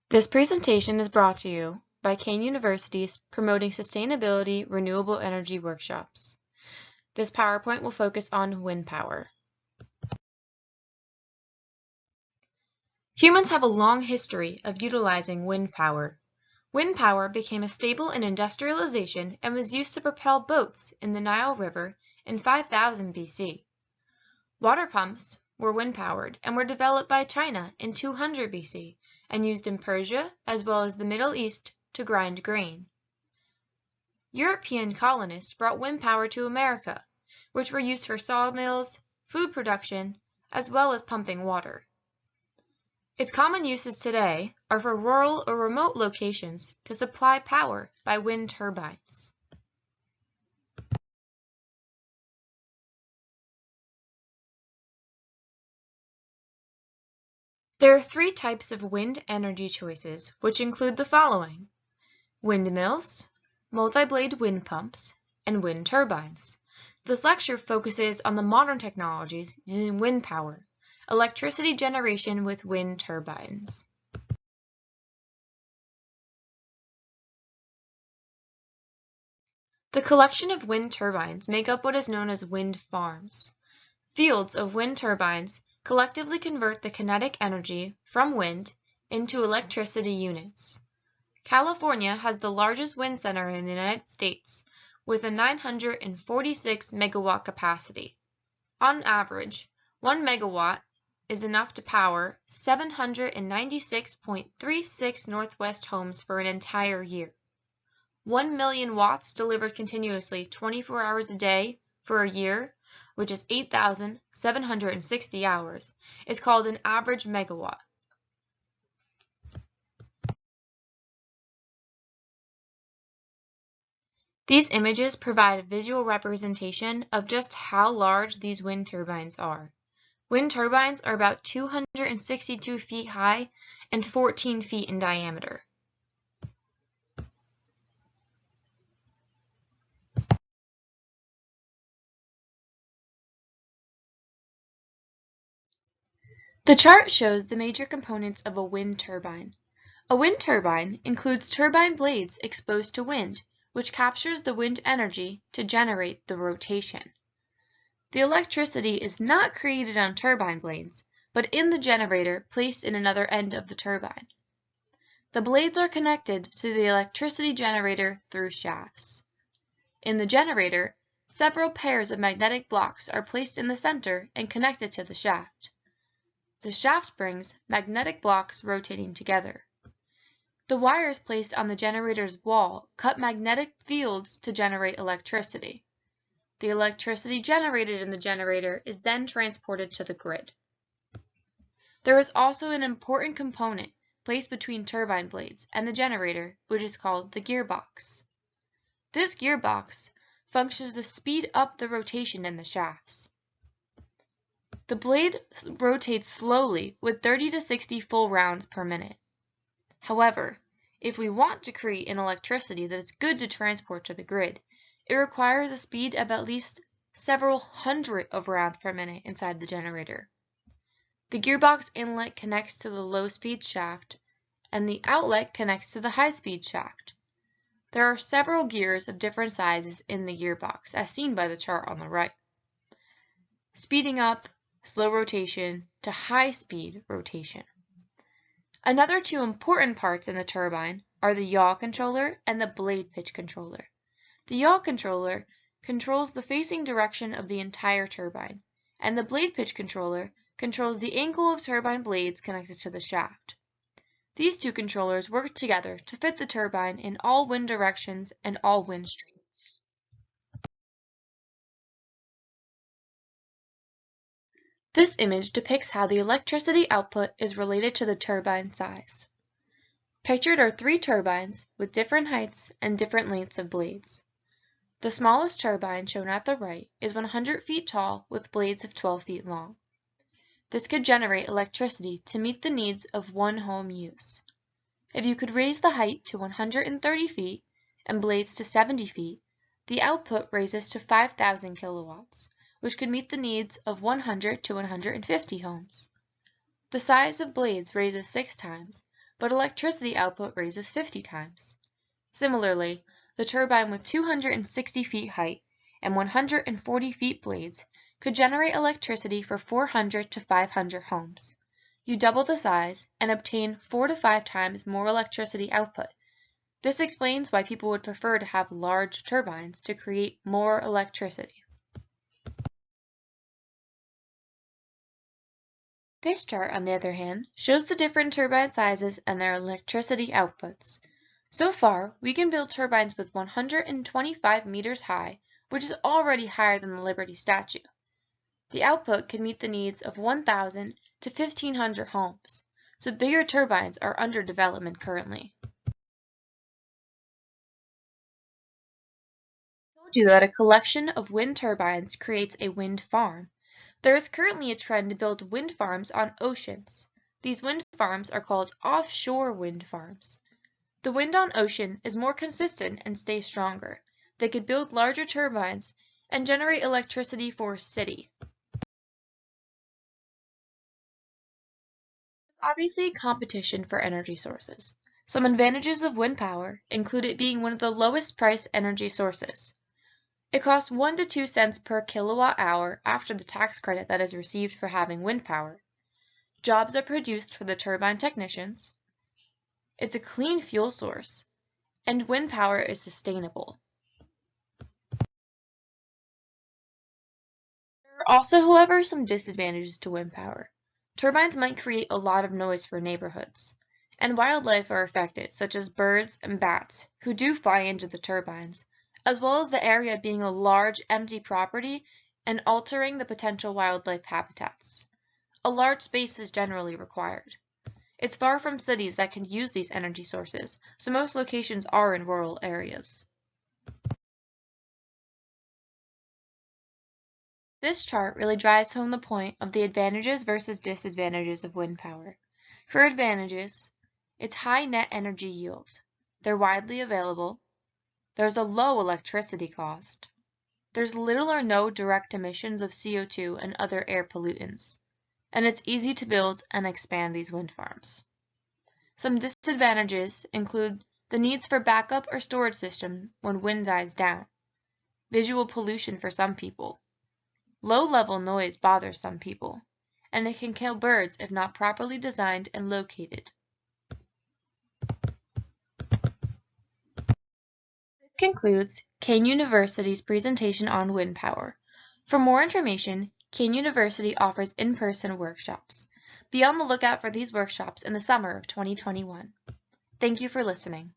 This presentation is brought to you by Kean University's Promoting Sustainability Renewable Energy Workshops. This PowerPoint will focus on wind power. Humans have a long history of utilizing wind power. Wind power became a staple in industrialization and was used to propel boats in the Nile River in 5000 BC. Water pumps were wind-powered and were developed by China in 200 BC and used in Persia as well as the Middle East to grind grain. European colonists brought wind power to America, which were used for sawmills, food production, as well as pumping water. Its common uses today are for rural or remote locations to supply power by wind turbines. There are three types of wind energy choices, which include the following: windmills, multi-blade wind pumps, and wind turbines. This lecture focuses on the modern technologies using wind power, electricity generation with wind turbines. The collection of wind turbines make up what is known as wind farms. Fields of wind turbines collectively convert the kinetic energy from wind into electricity units. California has the largest wind center in the United States with a 946 megawatt capacity. On average, 1 megawatt is enough to power 796.36 Northwest homes for an entire year. 1 million watts delivered continuously 24 hours a day for a year, which is 8,760 hours, is called an average megawatt. These images provide a visual representation of just how large these wind turbines are. Wind turbines are about 262 feet high and 14 feet in diameter. The chart shows the major components of a wind turbine. A wind turbine includes turbine blades exposed to wind, which captures the wind energy to generate the rotation. The electricity is not created on turbine blades, but in the generator placed in another end of the turbine. The blades are connected to the electricity generator through shafts. In the generator, several pairs of magnetic blocks are placed in the center and connected to the shaft. The shaft brings magnetic blocks rotating together. The wires placed on the generator's wall cut magnetic fields to generate electricity. The electricity generated in the generator is then transported to the grid. There is also an important component placed between turbine blades and the generator, which is called the gearbox. This gearbox functions to speed up the rotation in the shafts. The blade rotates slowly with 30 to 60 full rounds per minute. However, if we want to create an electricity that is good to transport to the grid, it requires a speed of at least several hundred of rounds per minute inside the generator. The gearbox inlet connects to the low-speed shaft, and the outlet connects to the high-speed shaft. There are several gears of different sizes in the gearbox, as seen by the chart on the right. Speeding up, slow rotation to high-speed rotation. Another two important parts in the turbine are the yaw controller and the blade pitch controller. The yaw controller controls the facing direction of the entire turbine, and the blade pitch controller controls the angle of turbine blades connected to the shaft. These two controllers work together to fit the turbine in all wind directions and all wind streams. This image depicts how the electricity output is related to the turbine size. Pictured are three turbines with different heights and different lengths of blades. The smallest turbine, shown at the right, is 100 feet tall with blades of 12 feet long. This could generate electricity to meet the needs of one home use. If you could raise the height to 130 feet and blades to 70 feet, the output raises to 5,000 kilowatts, which could meet the needs of 100 to 150 homes. The size of blades raises 6 times, but electricity output raises 50 times. Similarly, the turbine with 260 feet height and 140 feet blades could generate electricity for 400 to 500 homes. You double the size and obtain 4 to 5 times more electricity output. This explains why people would prefer to have large turbines to create more electricity. This chart, on the other hand, shows the different turbine sizes and their electricity outputs. So far, we can build turbines with 125 meters high, which is already higher than the Liberty Statue. The output can meet the needs of 1,000 to 1,500 homes, so bigger turbines are under development currently. I told you that a collection of wind turbines creates a wind farm. There is currently a trend to build wind farms on oceans. These wind farms are called offshore wind farms. The wind on ocean is more consistent and stays stronger. They could build larger turbines and generate electricity for a city. There's obviously competition for energy sources. Some advantages of wind power include it being one of the lowest priced energy sources. It costs 1 to 2 cents per kilowatt hour after the tax credit that is received for having wind power. Jobs are produced for the turbine technicians. It's a clean fuel source, and wind power is sustainable. There are also, however, some disadvantages to wind power. Turbines might create a lot of noise for neighborhoods, and wildlife are affected, such as birds and bats, who do fly into the turbines, as well as the area being a large empty property and altering the potential wildlife habitats. A large space is generally required. It's far from cities that can use these energy sources, so most locations are in rural areas. This chart really drives home the point of the advantages versus disadvantages of wind power. For advantages, it's high net energy yield. They're widely available. There's a low electricity cost. There's little or no direct emissions of CO2 and other air pollutants. And it's easy to build and expand these wind farms. Some disadvantages include the needs for backup or storage system when wind dies down, visual pollution for some people, low-level noise bothers some people, and it can kill birds if not properly designed and located. This concludes Kean University's presentation on wind power. For more information, Kean University offers in-person workshops. Be on the lookout for these workshops in the summer of 2021. Thank you for listening.